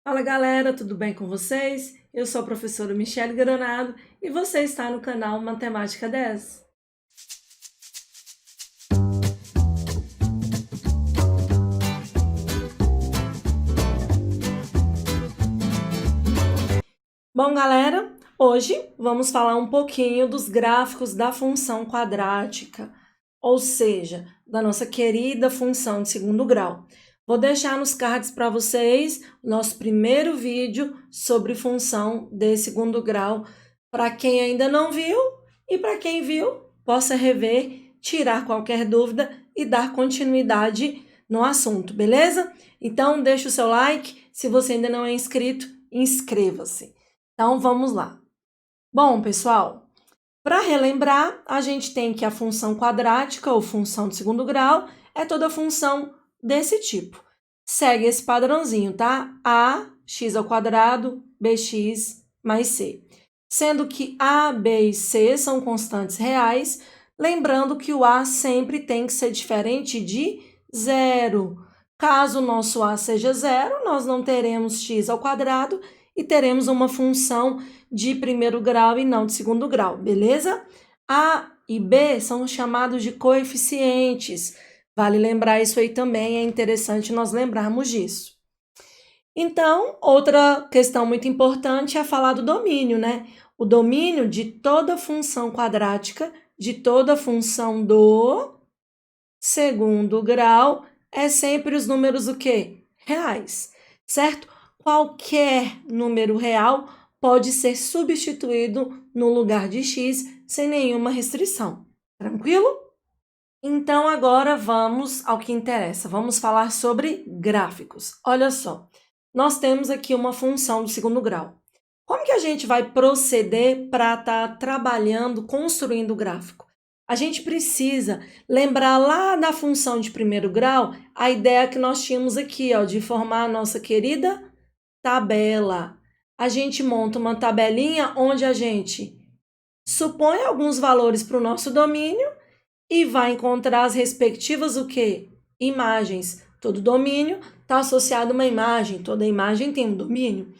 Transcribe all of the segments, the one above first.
Fala galera, tudo bem com vocês? Eu sou a professora Michele Granado e você está no canal Matemática 10. Bom galera, hoje vamos falar um pouquinho dos gráficos da função quadrática, ou seja, da nossa querida função de segundo grau. Vou deixar nos cards para vocês o nosso primeiro vídeo sobre função de segundo grau, para quem ainda não viu e para quem viu, possa rever, tirar qualquer dúvida e dar continuidade no assunto, beleza? Então, deixa o seu like, se você ainda não é inscrito, inscreva-se. Então, vamos lá. Bom, pessoal, para relembrar, a gente tem que a função quadrática ou função de segundo grau é toda função desse tipo. Segue esse padrãozinho, tá? A, x ao quadrado, bx mais c. Sendo que a, b e c são constantes reais, lembrando que o a sempre tem que ser diferente de zero. Caso o nosso a seja zero, nós não teremos x ao quadrado e teremos uma função de primeiro grau e não de segundo grau, beleza? A e B são chamados de coeficientes. Vale lembrar isso aí também, é interessante nós lembrarmos disso. Então, outra questão muito importante é falar do domínio, né? O domínio de toda função quadrática, de toda função do segundo grau, é sempre os números o quê? Reais, certo? Qualquer número real pode ser substituído no lugar de x sem nenhuma restrição. Tranquilo? Então, agora vamos ao que interessa. Vamos falar sobre gráficos. Olha só, nós temos aqui uma função do segundo grau. Como que a gente vai proceder para estar trabalhando, construindo o gráfico? A gente precisa lembrar lá da função de primeiro grau a ideia que nós tínhamos aqui, ó, de formar a nossa querida tabela. A gente monta uma tabelinha onde a gente supõe alguns valores para o nosso domínio e vai encontrar as respectivas o quê? Imagens. Todo domínio está associado a uma imagem, toda imagem tem um domínio.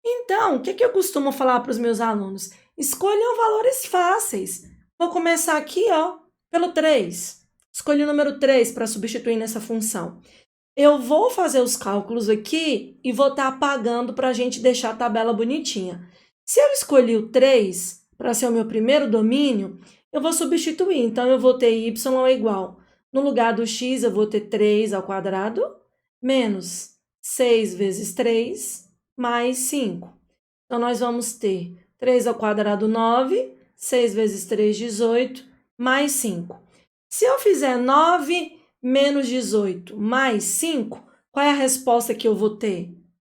Então, o que eu costumo falar para os meus alunos? Escolham valores fáceis. Vou começar aqui, ó, pelo 3. Escolhi o número 3 para substituir nessa função. Eu vou fazer os cálculos aqui e vou estar apagando para a gente deixar a tabela bonitinha. Se eu escolhi o 3 para ser o meu primeiro domínio, eu vou substituir. Então, eu vou ter y é igual. No lugar do x, eu vou ter 3 ao quadrado menos 6 vezes 3 mais 5. Então, nós vamos ter 3 ao quadrado, 9, 6 vezes 3, 18, mais 5. Se eu fizer 9 menos 18 mais 5, qual é a resposta que eu vou ter?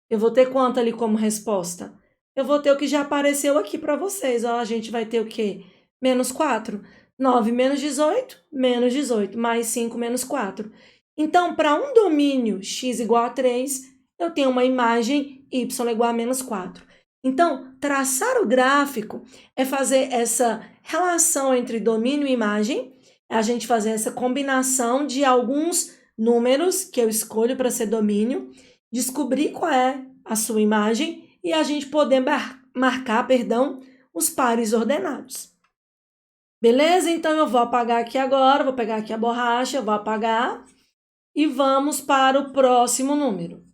Eu vou ter quanto ali como resposta? Eu vou ter o que já apareceu aqui para vocês. Ó, a gente vai ter o quê? Menos 4. 9 menos 18, mais 5 menos 4. Então, para um domínio x igual a 3, eu tenho uma imagem y igual a menos 4. Então, traçar o gráfico é fazer essa relação entre domínio e imagem, é a gente fazer essa combinação de alguns números que eu escolho para ser domínio, descobrir qual é a sua imagem e a gente poder marcar, os pares ordenados. Beleza? Então, eu vou apagar aqui agora, vou pegar aqui a borracha, vou apagar e vamos para o próximo número.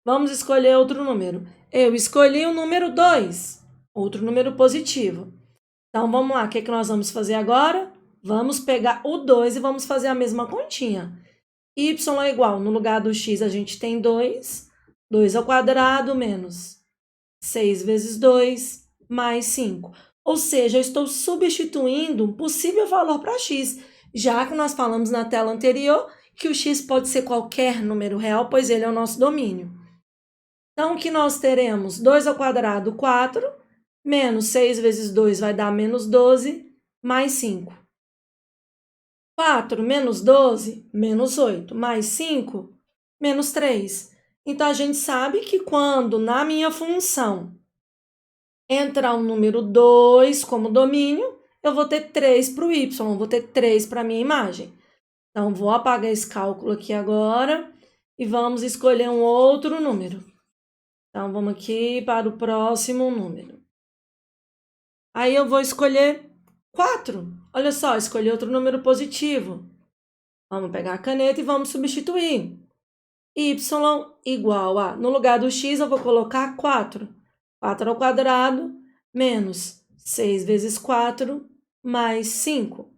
Vamos escolher outro número. Eu escolhi o número 2, outro número positivo. Então, vamos lá, o que nós vamos fazer agora? Vamos pegar o 2 e vamos fazer a mesma continha. Y é igual, no lugar do x a gente tem 2, 2 ao quadrado menos 6 vezes 2 mais 5. Ou seja, eu estou substituindo um possível valor para x, já que nós falamos na tela anterior que o x pode ser qualquer número real, pois ele é o nosso domínio. Então, o que nós teremos? 2 ao quadrado, 4, menos 6 vezes 2 vai dar menos 12, mais 5. 4 menos 12, menos 8, mais 5, menos 3. Então, a gente sabe que quando na minha função entrar o número 2 como domínio, eu vou ter 3 para o y, vou ter 3 para a minha imagem. Então, vou apagar esse cálculo aqui agora e vamos escolher um outro número. Então, vamos aqui para o próximo número. Aí eu vou escolher 4. Olha só, escolhi outro número positivo. Vamos pegar a caneta e vamos substituir. Y igual a, no lugar do x eu vou colocar 4. 4 ao quadrado menos 6 vezes 4 mais 5.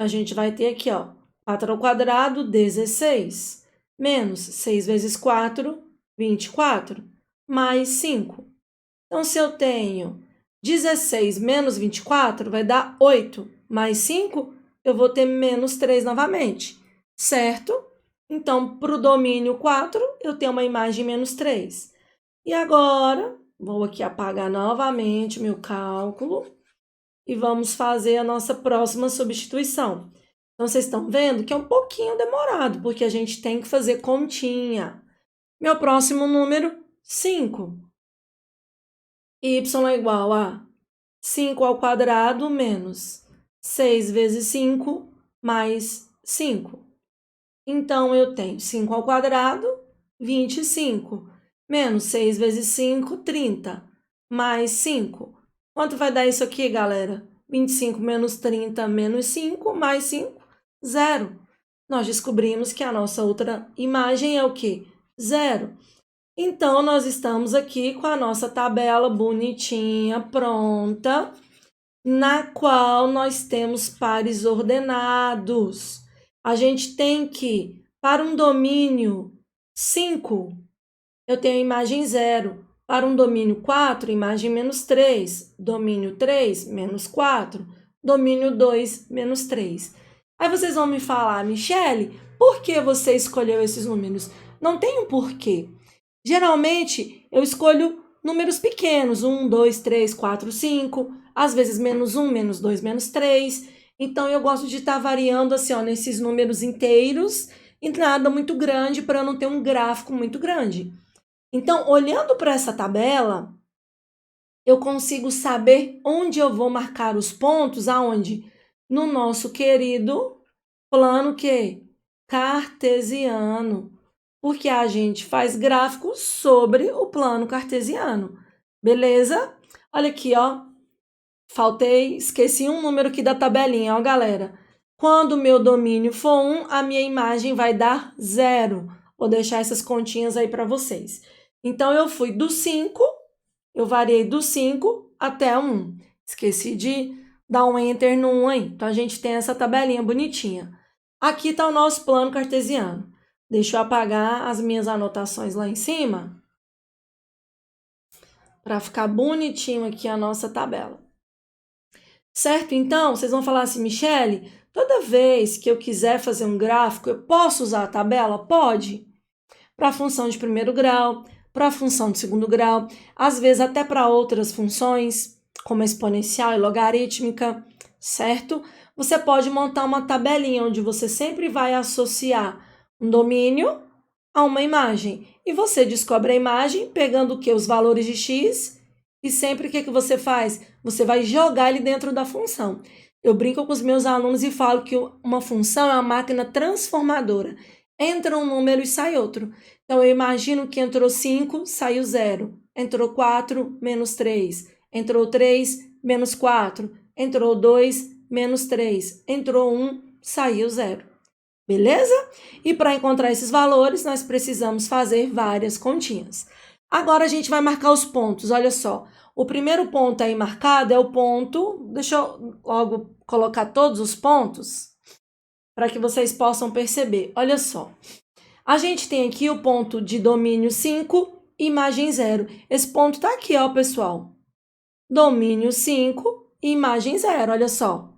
A gente vai ter aqui, ó, 4 ao quadrado, 16, menos 6 vezes 4, 24, mais 5. Então, se eu tenho 16 menos 24, vai dar 8, mais 5, eu vou ter menos 3 novamente, certo? Então, para o domínio 4, eu tenho uma imagem menos 3. E agora, vou aqui apagar novamente meu cálculo e vamos fazer a nossa próxima substituição. Então, vocês estão vendo que é um pouquinho demorado, porque a gente tem que fazer continha. Meu próximo número, 5. Y é igual a 5 ao quadrado menos 6 vezes 5 mais 5. Então, eu tenho 5 ao quadrado, 25, menos 6 vezes 5, 30, mais 5. Quanto vai dar isso aqui, galera? 25 menos 30 menos 5, mais 5, 0. Nós descobrimos que a nossa outra imagem é o quê? 0. Então, nós estamos aqui com a nossa tabela bonitinha, pronta, na qual nós temos pares ordenados. A gente tem que, para um domínio 5, eu tenho a imagem 0. Para um domínio 4, imagem menos 3. Domínio 3, menos 4. Domínio 2, menos 3. Aí vocês vão me falar, Michele, por que você escolheu esses números? Não tem um porquê. Geralmente, eu escolho números pequenos, 1, 2, 3, 4, 5, às vezes menos 1, menos 2, menos 3. Então, eu gosto de estar variando assim, ó, nesses números inteiros e nada muito grande para eu não ter um gráfico muito grande. Então, olhando para essa tabela, eu consigo saber onde eu vou marcar os pontos, aonde? No nosso querido plano que? Cartesiano. Porque a gente faz gráficos sobre o plano cartesiano. Beleza? Olha aqui, ó. Esqueci um número aqui da tabelinha, ó, galera. Quando o meu domínio for 1, a minha imagem vai dar 0. Vou deixar essas continhas aí para vocês. Então, eu fui do 5, eu variei do 5 até 1. Esqueci de dar um enter no 1 aí. Então, a gente tem essa tabelinha bonitinha. Aqui está o nosso plano cartesiano. Deixa eu apagar as minhas anotações lá em cima para ficar bonitinho aqui a nossa tabela. Certo? Então, vocês vão falar assim, Michele, toda vez que eu quiser fazer um gráfico, eu posso usar a tabela? Pode. Para a função de primeiro grau, para a função de segundo grau, às vezes até para outras funções, como exponencial e logarítmica, certo? Você pode montar uma tabelinha onde você sempre vai associar um domínio a uma imagem. E você descobre a imagem pegando o quê? Os valores de x. E sempre o que você faz? Você vai jogar ele dentro da função. Eu brinco com os meus alunos e falo que uma função é uma máquina transformadora. Entra um número e sai outro. Então, eu imagino que entrou 5, saiu 0. Entrou 4, menos 3. Entrou 3, menos 4. Entrou 2, menos 3. Entrou 1, saiu 0. Beleza? E para encontrar esses valores, nós precisamos fazer várias continhas. Agora, a gente vai marcar os pontos. Olha só, o primeiro ponto aí marcado é o ponto... Deixa eu logo colocar todos os pontos para que vocês possam perceber. Olha só, a gente tem aqui o ponto de domínio 5, imagem 0. Esse ponto está aqui, ó, pessoal. Domínio 5, imagem 0, olha só.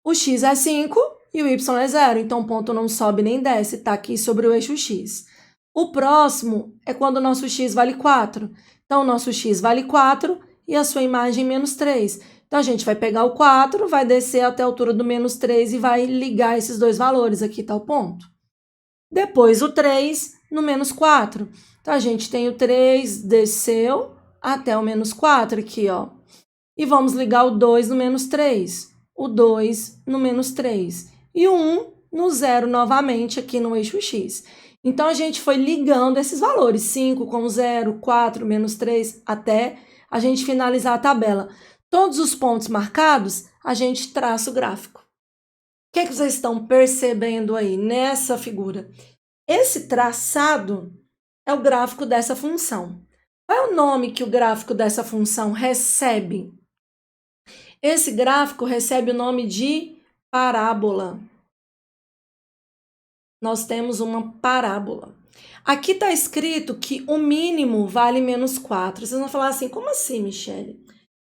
O x é 5 e o y é 0, então o ponto não sobe nem desce, está aqui sobre o eixo x. O próximo é quando o nosso x vale 4. Então, o nosso x vale 4 e a sua imagem menos 3. Então, a gente vai pegar o 4, vai descer até a altura do menos 3 e vai ligar esses dois valores. Aqui está o ponto. Depois, o 3 no menos 4. Então, a gente tem o 3, desceu até o menos 4 aqui, ó. E vamos ligar o 2 no menos 3. O 2 no menos 3. E o 1 no 0 novamente aqui no eixo x. Então, a gente foi ligando esses valores, 5 com 0, 4, menos 3, até a gente finalizar a tabela. Todos os pontos marcados, a gente traça o gráfico. O que vocês estão percebendo aí nessa figura? Esse traçado é o gráfico dessa função. Qual é o nome que o gráfico dessa função recebe? Esse gráfico recebe o nome de parábola. Nós temos uma parábola. Aqui está escrito que o mínimo vale menos 4. Vocês vão falar assim, como assim, Michele?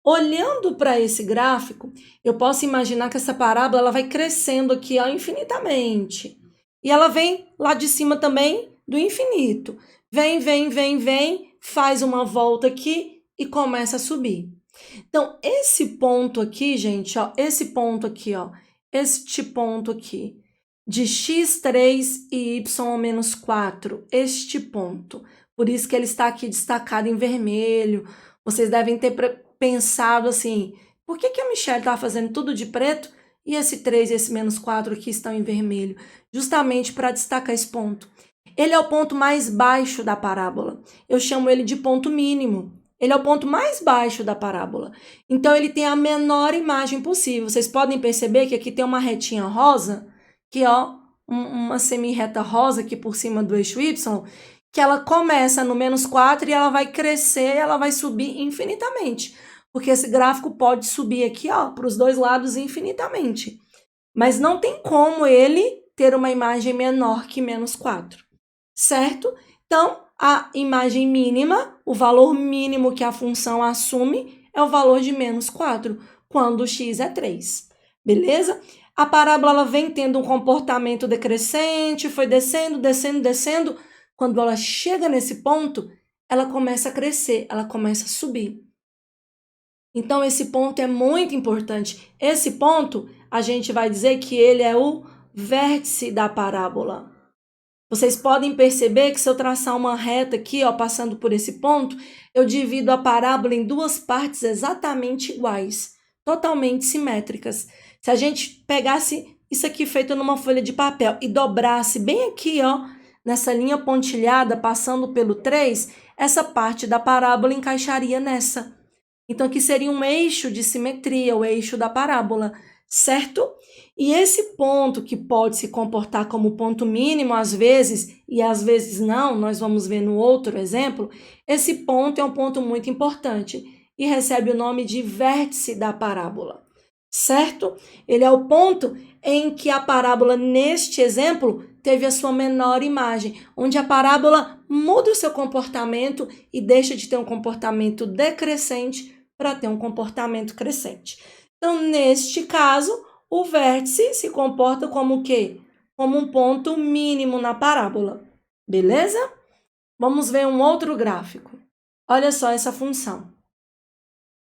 Olhando para esse gráfico, eu posso imaginar que essa parábola ela vai crescendo aqui ó, infinitamente. E ela vem lá de cima também do infinito. Vem, faz uma volta aqui e começa a subir. Então, esse ponto aqui, gente, ó, esse ponto aqui, ó, este ponto aqui, de x3 e y-4, este ponto. Por isso que ele está aqui destacado em vermelho. Vocês devem ter pensado assim, por que a Michele está fazendo tudo de preto e esse 3 e esse -4 aqui estão em vermelho? Justamente para destacar esse ponto. Ele é o ponto mais baixo da parábola. Eu chamo ele de ponto mínimo. Ele é o ponto mais baixo da parábola. Então, ele tem a menor imagem possível. Vocês podem perceber que aqui tem uma retinha rosa, que ó, uma semi-reta rosa aqui por cima do eixo Y, que ela começa no -4 e ela vai crescer, ela vai subir infinitamente. Porque esse gráfico pode subir aqui ó, para os dois lados infinitamente. Mas não tem como ele ter uma imagem menor que -4, certo? Então, a imagem mínima, o valor mínimo que a função assume é o valor de -4, quando o x é 3, beleza? A parábola ela vem tendo um comportamento decrescente, foi descendo. Quando ela chega nesse ponto, ela começa a crescer, ela começa a subir. Então, esse ponto é muito importante. Esse ponto, a gente vai dizer que ele é o vértice da parábola. Vocês podem perceber que se eu traçar uma reta aqui, ó, passando por esse ponto, eu divido a parábola em duas partes exatamente iguais, totalmente simétricas. Se a gente pegasse isso aqui feito numa folha de papel e dobrasse bem aqui, ó, nessa linha pontilhada, passando pelo 3, essa parte da parábola encaixaria nessa. Então, aqui seria um eixo de simetria, o eixo da parábola, certo? E esse ponto que pode se comportar como ponto mínimo às vezes e às vezes não, nós vamos ver no outro exemplo, esse ponto é um ponto muito importante e recebe o nome de vértice da parábola, certo? Ele é o ponto em que a parábola, neste exemplo, teve a sua menor imagem, onde a parábola muda o seu comportamento e deixa de ter um comportamento decrescente para ter um comportamento crescente. Então, neste caso, o vértice se comporta como o quê? Como um ponto mínimo na parábola, beleza? Vamos ver um outro gráfico. Olha só essa função.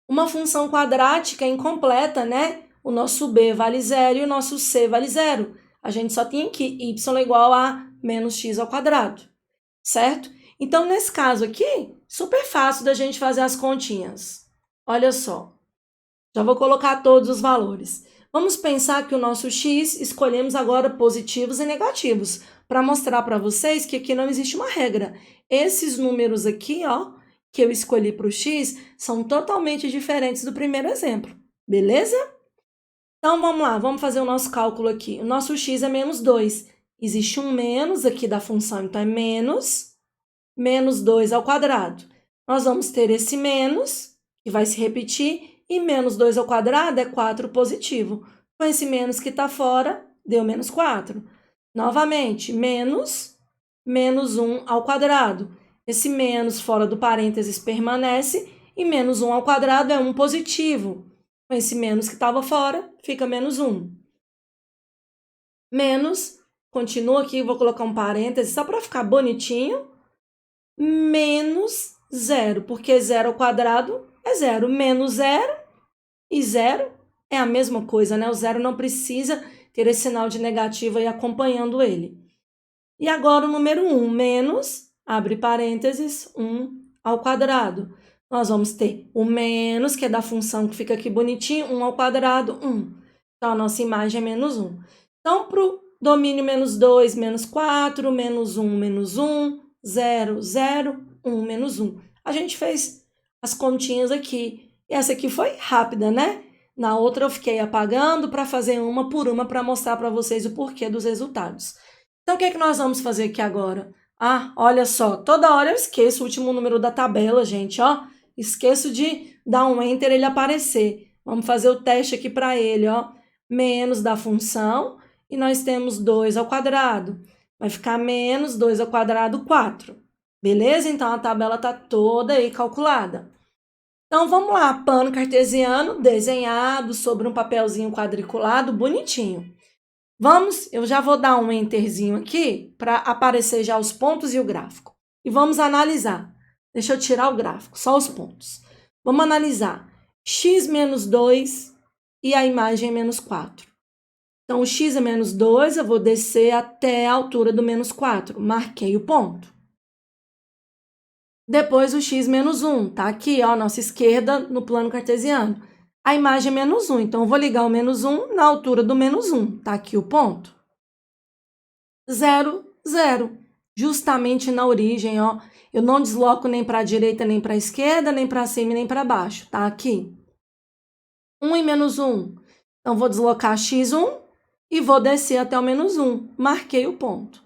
Uma função quadrática incompleta, né? O nosso b vale 0 e o nosso c vale 0. A gente só tem aqui y igual a -x², certo? Então, nesse caso aqui, super fácil da gente fazer as continhas. Olha só. Já vou colocar todos os valores. Vamos pensar que o nosso x, escolhemos agora positivos e negativos, para mostrar para vocês que aqui não existe uma regra. Esses números aqui, ó, que eu escolhi para o x, são totalmente diferentes do primeiro exemplo, beleza? Então, vamos lá, vamos fazer o nosso cálculo aqui. O nosso x é -2. Existe um menos aqui da função, então é -2 ao quadrado. Nós vamos ter esse menos, que vai se repetir, e -2 ao quadrado é 4 positivo. Com esse menos que está fora, deu -4. Novamente, menos 1 ao quadrado. Esse menos fora do parênteses permanece e -1 ao quadrado é 1 positivo. Com esse menos que estava fora, fica -1. Menos, continua aqui, vou colocar um parêntese só para ficar bonitinho, menos 0, porque 0 ao quadrado é 0. Menos 0 e 0 é a mesma coisa, né? O 0 não precisa ter esse sinal de negativo aí acompanhando ele. E agora o número 1, menos, abre parênteses, 1 ao quadrado. Nós vamos ter o menos, que é da função que fica aqui bonitinho, 1 ao quadrado, 1. Então, a nossa imagem é -1. Então, para o domínio menos 2, menos 4, menos 1, 0, 0, 1, menos 1. A gente fez as continhas aqui. E essa aqui foi rápida, né? Na outra eu fiquei apagando para fazer uma por uma para mostrar para vocês o porquê dos resultados. Então, o que é que nós vamos fazer aqui agora? Ah, olha só, toda hora eu esqueço o último número da tabela, gente, ó. Esqueço de dar um enter e ele aparecer. Vamos fazer o teste aqui para ele, ó. Menos da função, e nós temos 2 ao quadrado. Vai ficar menos 2 ao quadrado, 4. Beleza? Então, a tabela está toda aí calculada. Então, vamos lá. Plano cartesiano desenhado sobre um papelzinho quadriculado, bonitinho. Vamos, eu já vou dar um enterzinho aqui para aparecer já os pontos e o gráfico. E vamos analisar. Deixa eu tirar o gráfico, só os pontos. Vamos analisar x menos 2 e a imagem é menos 4. Então, o x é menos 2, eu vou descer até a altura do menos 4. Marquei o ponto. Depois, o x menos 1, tá aqui, ó, nossa esquerda no plano cartesiano. A imagem é menos 1, então eu vou ligar o menos 1 na altura do menos 1. Tá aqui o ponto. 0, 0. Justamente na origem, ó. Eu não desloco nem para a direita, nem para a esquerda, nem para cima, nem para baixo. Tá aqui. 1 e menos 1. Então, vou deslocar x1 e vou descer até o menos 1. Marquei o ponto.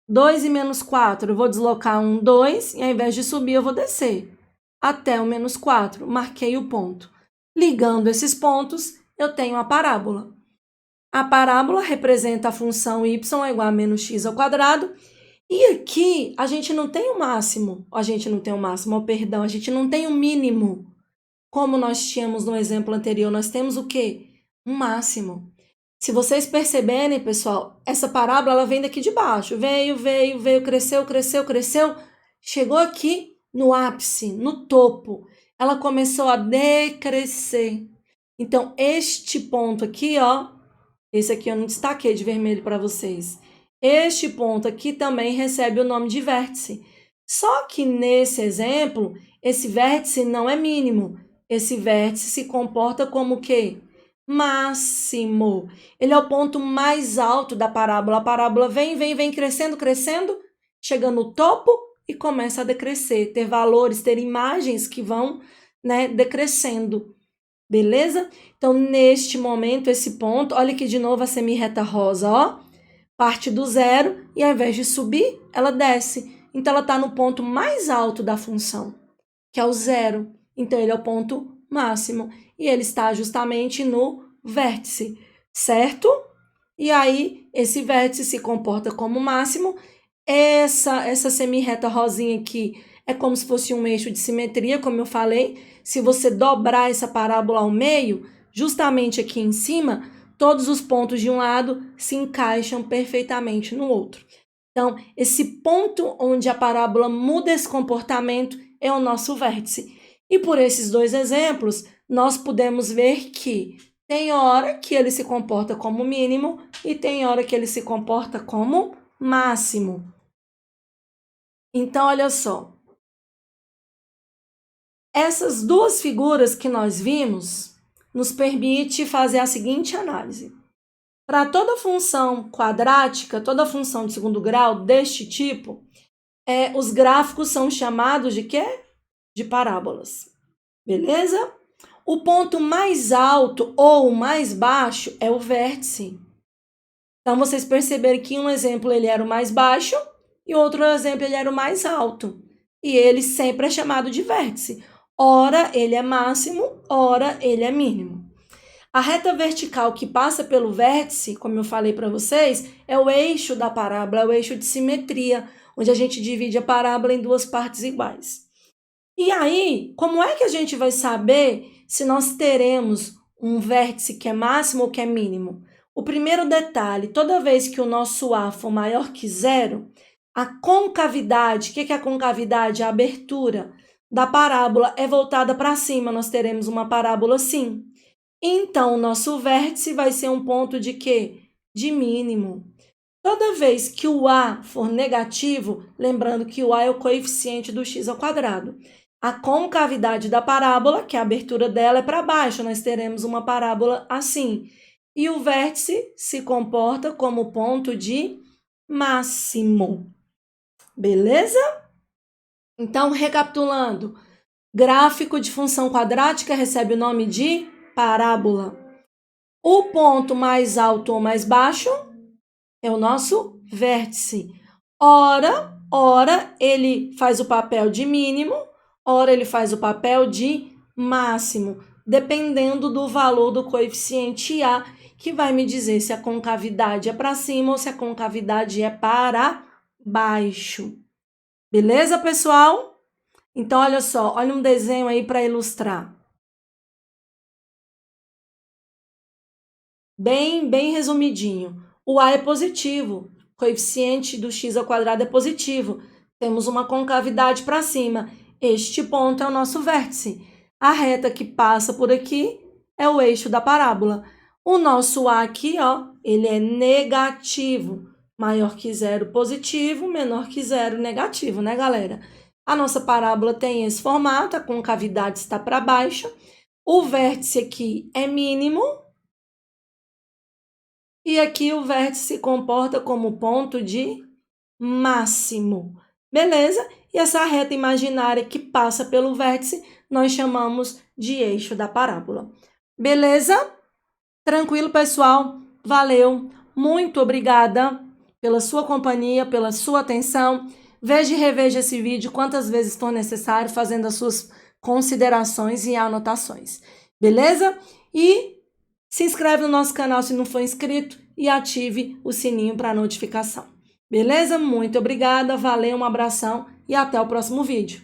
2 e menos 4, eu vou deslocar 1, 2, e ao invés de subir, eu vou descer até o menos 4. Marquei o ponto. Ligando esses pontos, eu tenho a parábola. A parábola representa a função y é igual a menos x ao quadrado. E aqui, a gente não tem o máximo. A gente não tem o mínimo. Como nós tínhamos no exemplo anterior, nós temos o quê? Um máximo. Se vocês perceberem, pessoal, essa parábola ela vem daqui de baixo. Veio, cresceu, cresceu, cresceu. Chegou aqui no ápice, no topo. Ela começou a decrescer. Então, este ponto aqui, ó, esse aqui eu não destaquei de vermelho para vocês. Este ponto aqui também recebe o nome de vértice. Só que nesse exemplo, esse vértice não é mínimo. Esse vértice se comporta como o quê? Máximo. Ele é o ponto mais alto da parábola. A parábola vem crescendo, crescendo, chega no topo e começa a decrescer, ter valores, ter imagens que vão, né, decrescendo. Beleza? Então, neste momento, esse ponto, olha aqui de novo a semirreta rosa, ó, parte do zero e ao invés de subir, ela desce. Então, ela está no ponto mais alto da função, que é o zero. Então, ele é o ponto máximo e ele está justamente no vértice, certo? E aí, esse vértice se comporta como máximo. Essa semirreta rosinha aqui é como se fosse um eixo de simetria, como eu falei. Se você dobrar essa parábola ao meio, justamente aqui em cima, todos os pontos de um lado se encaixam perfeitamente no outro. Então, esse ponto onde a parábola muda esse comportamento é o nosso vértice. E por esses dois exemplos, nós podemos ver que tem hora que ele se comporta como mínimo e tem hora que ele se comporta como máximo. Então, olha só. Essas duas figuras que nós vimos nos permite fazer a seguinte análise. Para toda função quadrática, toda função de segundo grau deste tipo, os gráficos são chamados de quê? De parábolas. Beleza? O ponto mais alto ou mais baixo é o vértice. Então, vocês perceberam que um exemplo ele era o mais baixo e outro exemplo ele era o mais alto. E ele sempre é chamado de vértice. Ora ele é máximo, ora ele é mínimo. A reta vertical que passa pelo vértice, como eu falei para vocês, é o eixo da parábola, é o eixo de simetria, onde a gente divide a parábola em duas partes iguais. E aí, como é que a gente vai saber se nós teremos um vértice que é máximo ou que é mínimo? O primeiro detalhe, toda vez que o nosso A for maior que zero, a concavidade, o que é a concavidade? A abertura da parábola é voltada para cima, nós teremos uma parábola assim. Então, o nosso vértice vai ser um ponto de quê? De mínimo. Toda vez que o A for negativo, lembrando que o A é o coeficiente do x ao quadrado, a concavidade da parábola, que a abertura dela é para baixo, nós teremos uma parábola assim. e o vértice se comporta como ponto de máximo. Beleza? Então, recapitulando, gráfico de função quadrática recebe o nome de parábola. O ponto mais alto ou mais baixo é o nosso vértice. Ora ele faz o papel de mínimo, ora ele faz o papel de máximo, dependendo do valor do coeficiente A, que vai me dizer se a concavidade é para cima ou se a concavidade é para baixo. Beleza, pessoal? Então, olha só, olha um desenho aí para ilustrar. Bem resumidinho. O A é positivo, o coeficiente do x ao quadrado é positivo. Temos uma concavidade para cima. Este ponto é o nosso vértice. A reta que passa por aqui é o eixo da parábola. O nosso A aqui, ó, ele é negativo. Maior que zero positivo, menor que zero negativo, né, galera? A nossa parábola tem esse formato, a concavidade está para baixo. O vértice aqui é mínimo. E aqui o vértice se comporta como ponto de máximo. Beleza? E essa reta imaginária que passa pelo vértice, nós chamamos de eixo da parábola. Beleza? Tranquilo, pessoal? Valeu! Muito obrigada pela sua companhia, pela sua atenção. Veja e reveja esse vídeo quantas vezes for necessário, fazendo as suas considerações e anotações. Beleza? E se inscreve no nosso canal se não for inscrito e ative o sininho para notificação. Beleza? Muito obrigada, valeu, um abração e até o próximo vídeo.